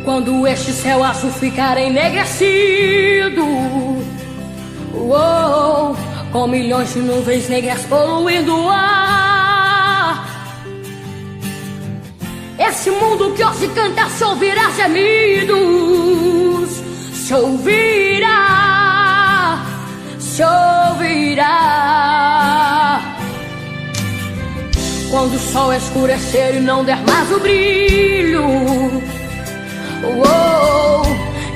Quando este céu azul ficar enegrecido, uou, com milhões de nuvens negras poluindo o ar, esse mundo que hoje canta se ouvirá gemidos, se ouvirá, se ouvirá. Quando o sol escurecer e não der mais o brilho, uou,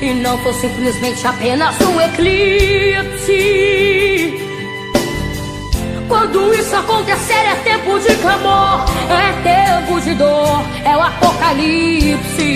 e não for simplesmente apenas um eclipse. Quando isso acontecer é tempo de clamor, é tempo de dor, é o apocalipse.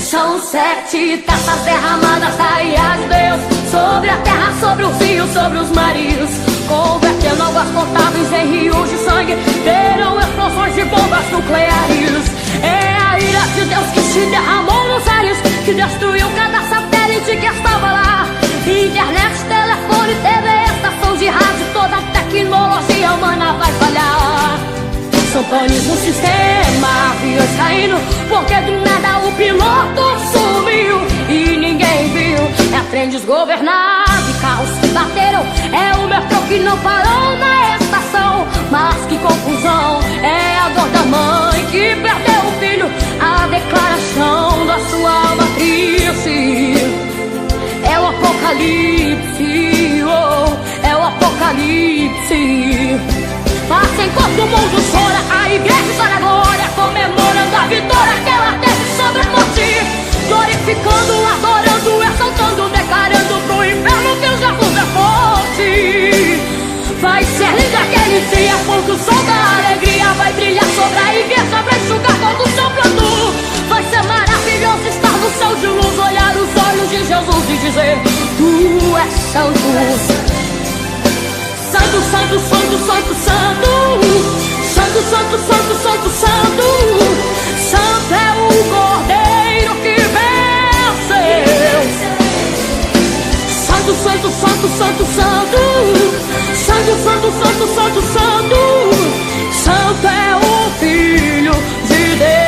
São 7 taças derramadas da ira de Deus sobre a terra, sobre os rios, sobre os mares, convertendo águas potáveis em rios de sangue. Terão explosões de bombas nucleares. É a ira de Deus que se derramou nos ares, que destruiu cada satélite que estava lá. Internet, telefone, TV, estação de rádio, toda a tecnologia humana vai falhar. São panes no sistema, aviões caindo, porque do nada o piloto sumiu e ninguém viu. É trem desgovernado e carros que bateram, é o metrô que não parou na estação. Mas que confusão, é a dor da mãe que perdeu o filho, a declaração da sua alma triste. É o apocalipse, oh, é o apocalipse. Mas enquanto o mundo chora, a igreja está na glória, comemorando a vitória que ela teve sobre a morte, glorificando, adorando, exaltando, declarando pro inferno que o Jesus é forte. Vai ser lindo aquele dia, porque o sol da alegria vai brilhar sobre a igreja, vai enxugar todo o seu pranto. Vai ser maravilhoso estar no céu de luz, olhar os olhos de Jesus e dizer: Tu és santo. Santo, santo, santo, santo, santo. Santo, santo, santo, santo, santo. Santo é o Cordeiro que venceu. Santo, santo, santo, santo, santo. Santo, santo, santo, santo, santo. Santo é o Filho de Deus.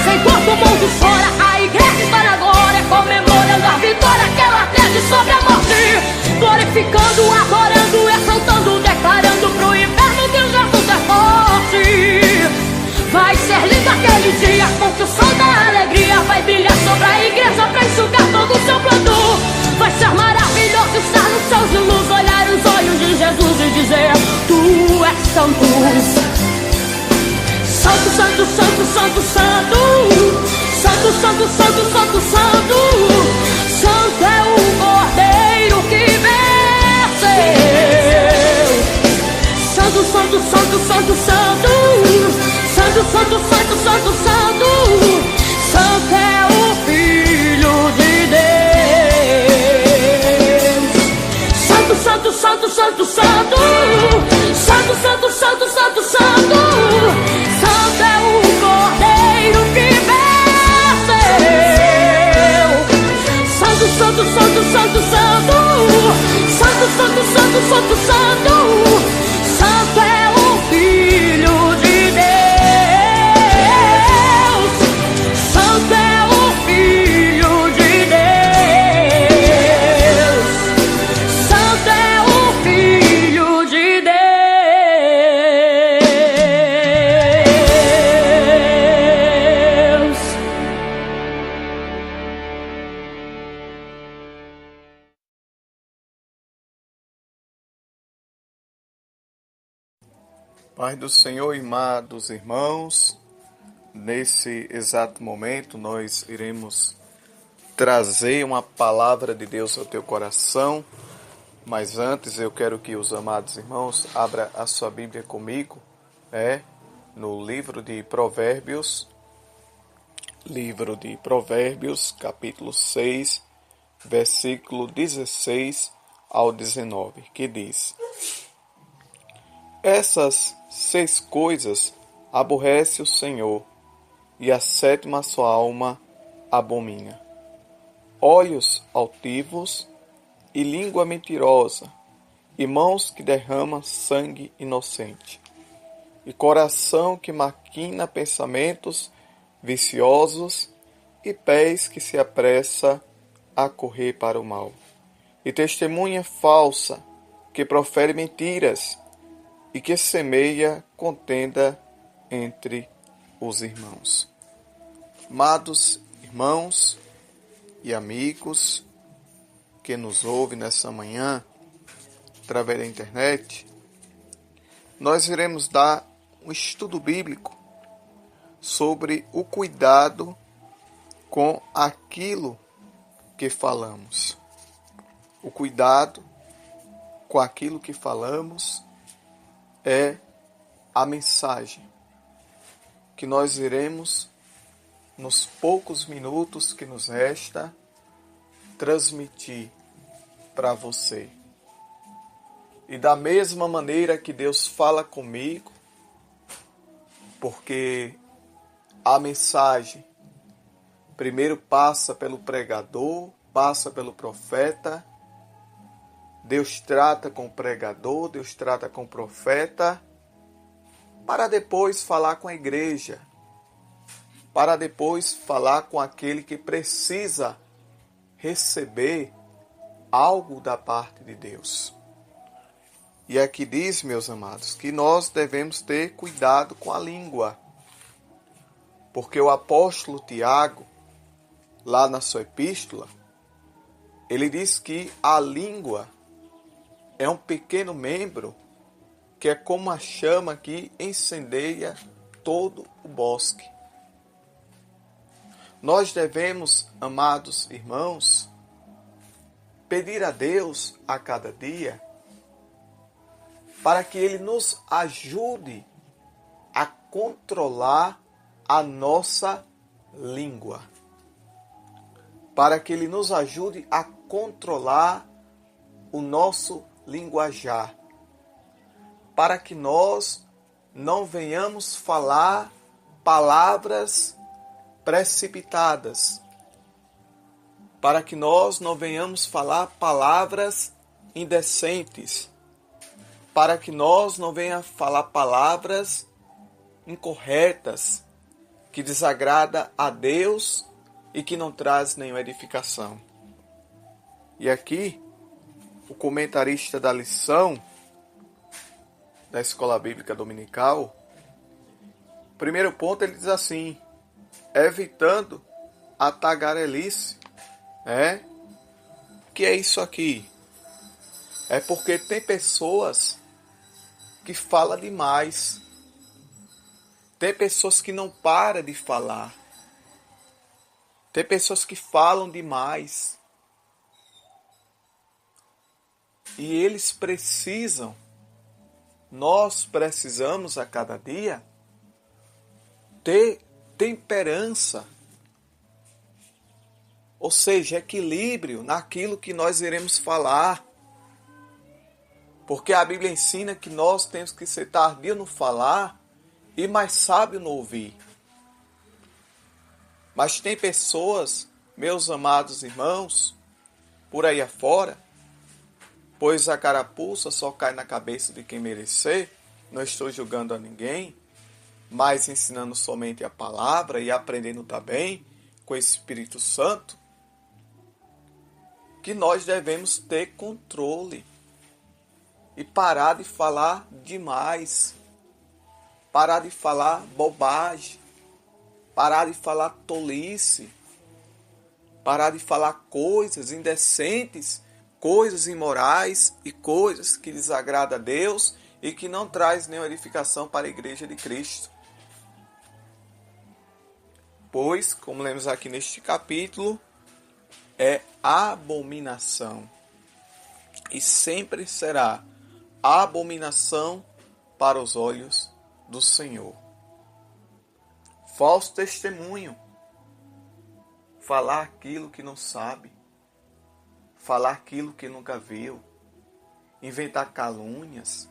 Enquanto o mundo chora, a igreja está na glória, comemorando a vitória que ela teve sobre a morte, glorificando, adorando, exaltando, declarando pro inferno que Jesus é forte. Vai ser lindo aquele dia, porque o sol da alegria vai brilhar sobre a igreja pra enxugar todo o seu pranto. Vai ser maravilhoso estar no céu de luz, olhar os olhos de Jesus e dizer: Tu és santo. Santo, santo, santo, santo, santo. Santo, santo, santo, santo, santo. Santo é o Cordeiro que venceu. Santo, santo, santo, santo, santo. Santo, santo, santo, santo, santo. Santo é o Filho de Deus. Santo, santo, santo, santo, santo. Santo, santo, santo, santo, santo. Santo é o Cordeiro que venceu. Santo, santo, santo, santo, santo. Santo, santo, santo, santo, santo. Santo é o Filho de Deus. Santo é o Filho de Deus. Santo é o Filho de Deus. Pai do Senhor, amados irmãos, nesse exato momento nós iremos trazer uma palavra de Deus ao teu coração, mas antes eu quero que os amados irmãos abram a sua Bíblia comigo, no livro de Provérbios, capítulo 6, versículo 16 ao 19, que diz: Essas 6 coisas aborrece o Senhor, e a 7ª sua alma abomina: olhos altivos e língua mentirosa, e mãos que derramam sangue inocente, e coração que maquina pensamentos viciosos, e pés que se apressa a correr para o mal, e testemunha falsa que profere mentiras, e que semeia contenda entre os irmãos. Amados irmãos e amigos que nos ouvem nessa manhã, através da internet, nós iremos dar um estudo bíblico sobre o cuidado com aquilo que falamos. O cuidado com aquilo que falamos é a mensagem que nós iremos, nos poucos minutos que nos resta, transmitir para você. E da mesma maneira que Deus fala comigo, porque a mensagem primeiro passa pelo pregador, passa pelo profeta, Deus trata com o pregador, Deus trata com o profeta, para depois falar com a igreja, para depois falar com aquele que precisa receber algo da parte de Deus. E aqui diz, meus amados, que nós devemos ter cuidado com a língua, porque o apóstolo Tiago, lá na sua epístola, ele diz que a língua é um pequeno membro que é como a chama que incendeia todo o bosque. Nós devemos, amados irmãos, pedir a Deus a cada dia para que Ele nos ajude a controlar a nossa língua. Para que Ele nos ajude a controlar o nosso linguajar. Para que nós não venhamos falar palavras precipitadas. Para que nós não venhamos falar palavras indecentes. Para que nós não venhamos falar palavras incorretas, que desagrada a Deus e que não traz nenhuma edificação. E aqui, o comentarista da lição da Escola Bíblica Dominical, primeiro ponto ele diz assim, evitando a tagarelice. O que é isso aqui? É porque tem pessoas que falam demais. Tem pessoas que não param de falar. Tem pessoas que falam demais. E eles precisam, nós precisamos a cada dia ter temperança. Ou seja, equilíbrio naquilo que nós iremos falar. Porque a Bíblia ensina que nós temos que ser tardio no falar e mais sábio no ouvir. Mas tem pessoas, meus amados irmãos, por aí afora, pois a carapuça só cai na cabeça de quem merecer, não estou julgando a ninguém, mas ensinando somente a palavra e aprendendo também com o Espírito Santo, que nós devemos ter controle e parar de falar demais, parar de falar bobagem, parar de falar tolice, parar de falar coisas indecentes, coisas imorais e coisas que desagradam a Deus e que não traz nenhuma edificação para a Igreja de Cristo. Pois, como lemos aqui neste capítulo, é abominação e sempre será abominação para os olhos do Senhor. Falso testemunho, falar aquilo que não sabe, falar aquilo que nunca viu, inventar calúnias,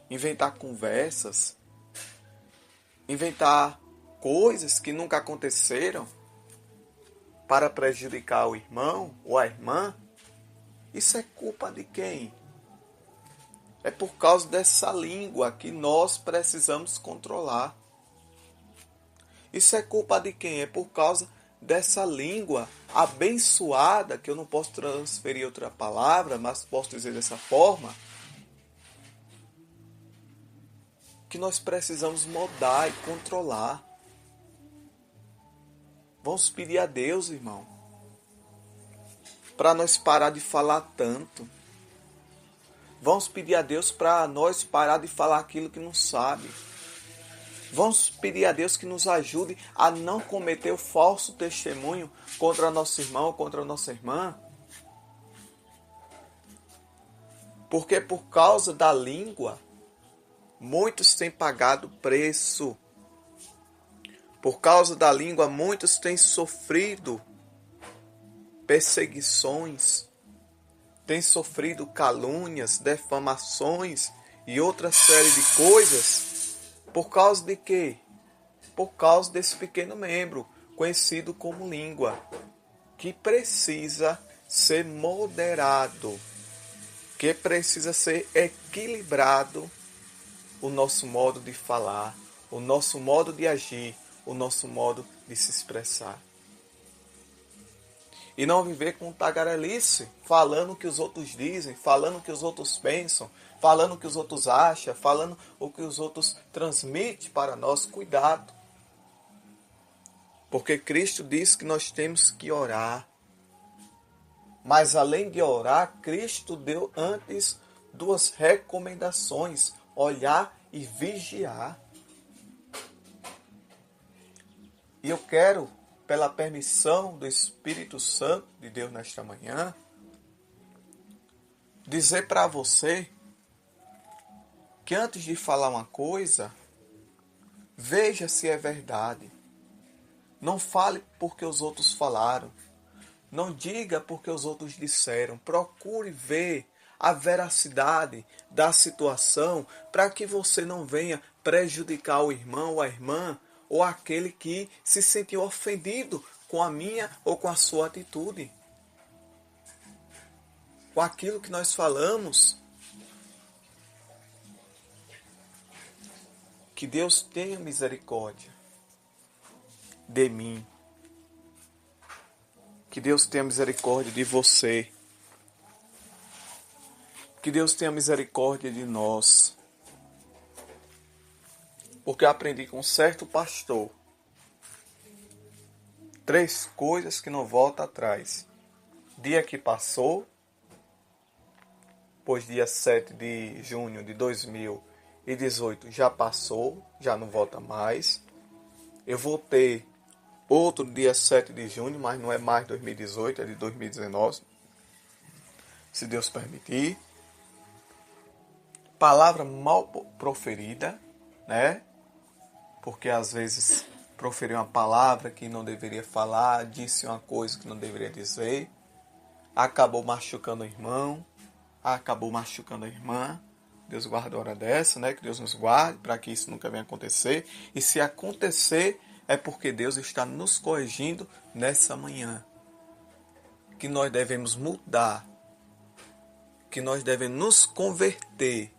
inventar conversas, inventar coisas que nunca aconteceram. para prejudicar o irmão ou a irmã, isso é culpa de quem? É por causa dessa língua que nós precisamos controlar. Isso é culpa de quem? É por causa dessa língua abençoada, que eu não posso transferir outra palavra, mas posso dizer dessa forma, que nós precisamos mudar e controlar. Vamos pedir a Deus, irmão, para nós parar de falar tanto. Vamos pedir a Deus para nós parar de falar aquilo que não sabe. Vamos pedir a Deus que nos ajude a não cometer o falso testemunho contra nosso irmão ou contra nossa irmã. Porque por causa da língua, muitos têm pagado preço. Por causa da língua, muitos têm sofrido perseguições, têm sofrido calúnias, defamações e outra série de coisas. Por causa de quê? Por causa desse pequeno membro, conhecido como língua, que precisa ser moderado, que precisa ser equilibrado o nosso modo de falar, o nosso modo de agir, o nosso modo de se expressar. E não viver com tagarelice, falando o que os outros dizem, falando o que os outros pensam, falando o que os outros acham, falando o que os outros transmitem para nós. Cuidado. Porque Cristo diz que nós temos que orar. Mas além de orar, Cristo deu antes duas recomendações: olhar e vigiar. E eu quero, pela permissão do Espírito Santo de Deus nesta manhã, dizer para você que antes de falar uma coisa, veja se é verdade. Não fale porque os outros falaram. Não diga porque os outros disseram. Procure ver a veracidade da situação para que você não venha prejudicar o irmão ou a irmã ou aquele que se sentiu ofendido com a minha ou com a sua atitude. Com aquilo que nós falamos. Que Deus tenha misericórdia de mim. Que Deus tenha misericórdia de você. Que Deus tenha misericórdia de nós. Porque eu aprendi com um certo pastor 3 coisas que não voltam atrás. Dia que passou, pois dia 7 de junho de 2018 já passou, já não volta mais. Eu vou ter outro dia 7 de junho, mas não é mais 2018, é de 2019, se Deus permitir. Palavra mal proferida, né? Porque às vezes proferiu uma palavra que não deveria falar, disse uma coisa que não deveria dizer, acabou machucando o irmão, acabou machucando a irmã. Deus guarda a hora dessa, né? Que Deus nos guarde para que isso nunca venha acontecer. E se acontecer, é porque Deus está nos corrigindo nessa manhã. Que nós devemos mudar, que nós devemos nos converter,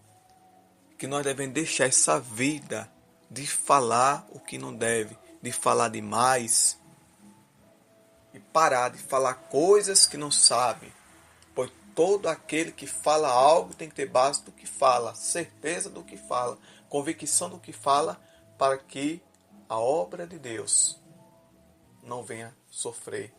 que nós devemos deixar essa vida de falar o que não deve, de falar demais e parar de falar coisas que não sabe. Pois todo aquele que fala algo tem que ter base do que fala, certeza do que fala, convicção do que fala, para que a obra de Deus não venha sofrer